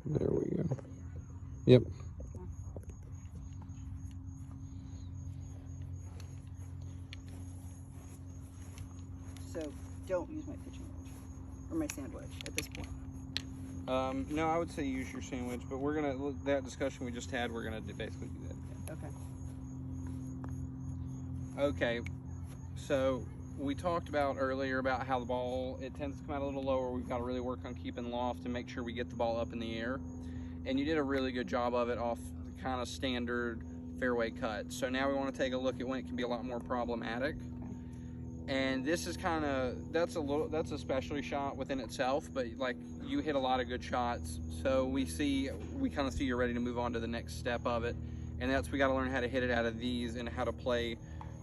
There we go. Yep. So don't use my pitching wedge or my sand wedge at this point. No, I would say use your sandwich, but we're gonna, that discussion we just had, we're gonna basically do that again. Okay. Okay, so we talked about earlier about how the ball, it tends to come out a little lower. We've got to really work on keeping loft and make sure we get the ball up in the air. And you did a really good job of it off the kind of standard fairway cut. So now we want to take a look at when it can be a lot more problematic. And this is kind of, that's a specialty shot within itself, but like you hit a lot of good shots. So we kind of see you're ready to move on to the next step of it. And that's, we got to learn how to hit it out of these and how to play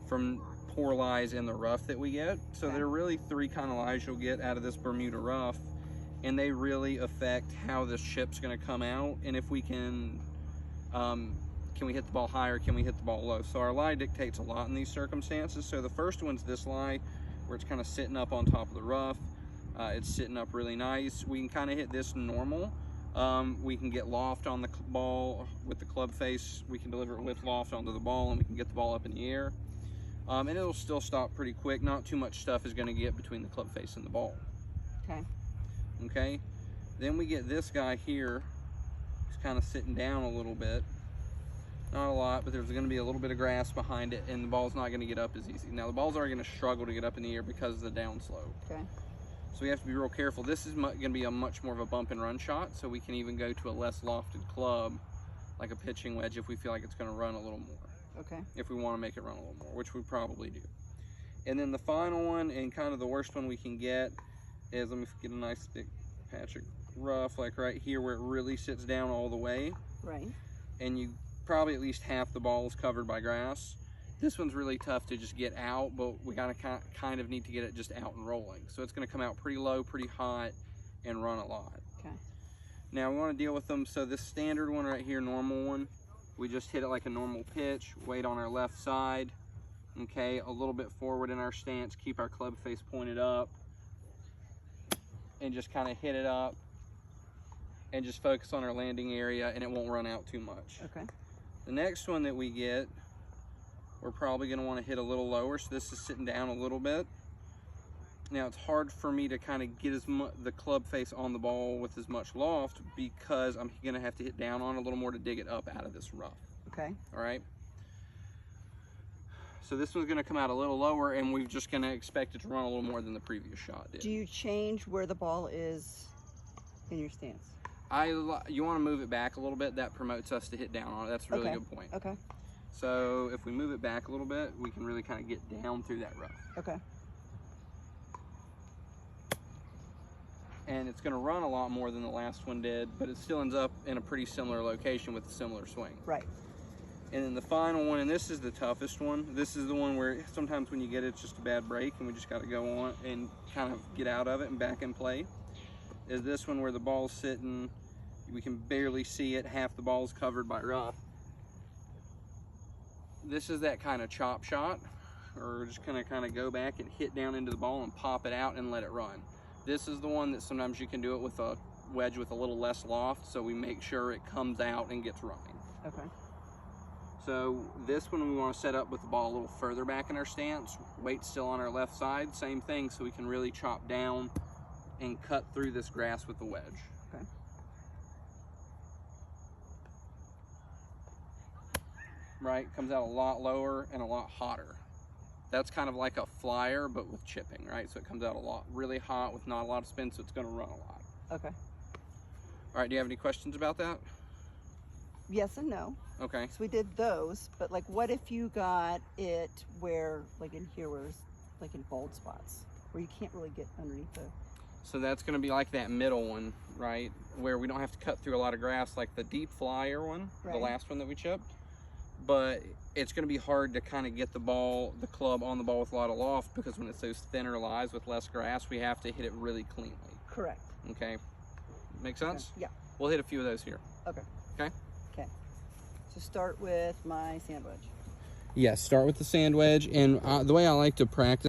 from poor lies in the rough that we get. So there are really three kind of lies you'll get out of this Bermuda rough, and they really affect how this chip's going to come out. And if we can we hit the ball higher? Can we hit the ball low? So our lie dictates a lot in these circumstances. So the first one's this lie, where it's kind of sitting up on top of the rough. It's sitting up really nice. We can kind of hit this normal. We can get loft on the ball with the club face. We can deliver it with loft onto the ball, and we can get the ball up in the air. And it'll still stop pretty quick. Not too much stuff is going to get between the club face and the ball. Okay. Okay. Then we get this guy here. He's kind of sitting down a little bit. Not a lot, but there's going to be a little bit of grass behind it, and the ball's not going to get up as easy. Now, the balls are going to struggle to get up in the air because of the down slope. Okay. So we have to be real careful. This is going to be a much more of a bump and run shot, so we can even go to a less lofted club, like a pitching wedge, if we feel like it's going to run a little more. Okay. If we want to make it run a little more, which we probably do. And then the final one, and kind of the worst one we can get, is, let me get a nice thick patch of rough, like right here where it really sits down all the way. Right. And you probably at least half the ball is covered by grass. This one's really tough to just get out, but we gotta kind of need to get it just out and rolling. So it's gonna come out pretty low, pretty hot, and run a lot. Okay. Now we wanna deal with them. So this standard one right here, normal one, we just hit it like a normal pitch, weight on our left side, okay, a little bit forward in our stance, keep our club face pointed up, and just kind of hit it up, and just focus on our landing area, and it won't run out too much. Okay. The next one that we get, we're probably going to want to hit a little lower, so this is sitting down a little bit. Now it's hard for me to kind of get the club face on the ball with as much loft, because I'm going to have to hit down on it a little more to dig it up out of this rough. Okay. All right. So this one's going to come out a little lower, and we're just going to expect it to run a little more than the previous shot did. Do you change where the ball is in your stance? You want to move it back a little bit. That promotes us to hit down on it. That's a really good point. Okay. So if we move it back a little bit, we can really kind of get down through that rough. Okay. And it's going to run a lot more than the last one did, but it still ends up in a pretty similar location with a similar swing. Right. And then the final one, and this is the toughest one. This is the one where sometimes when you get it, it's just a bad break, and we just got to go on and kind of get out of it and back in play. Is this one where the ball's sitting, we can barely see it, half the ball's covered by rough. This is that kind of chop shot, or just kind of go back and hit down into the ball and pop it out and let it run. This is the one that sometimes you can do it with a wedge with a little less loft, so we make sure it comes out and gets running. Okay. So this one we want to set up with the ball a little further back in our stance, weight still on our left side, same thing, so we can really chop down and cut through this grass with the wedge. Okay. Right, comes out a lot lower and a lot hotter. That's kind of like a flyer, but with chipping, right? So it comes out a lot, really hot with not a lot of spin, so it's going to run a lot. Okay. All right, do you have any questions about that? Yes and no. Okay. So we did those, but like what if you got it where, like in here, where it's like in bald spots, where you can't really get underneath the... So that's going to be like that middle one, right? Where we don't have to cut through a lot of grass, like the deep flyer one, Right. The last one that we chipped. But it's going to be hard to kind of get the club on the ball with a lot of loft, because when it's those thinner lies with less grass, we have to hit it really cleanly. Correct. Okay. Make sense? Okay. Yeah. We'll hit a few of those here. Okay. Okay. Okay. So start with my sand wedge. Yes, start with the sand wedge, and the way I like to practice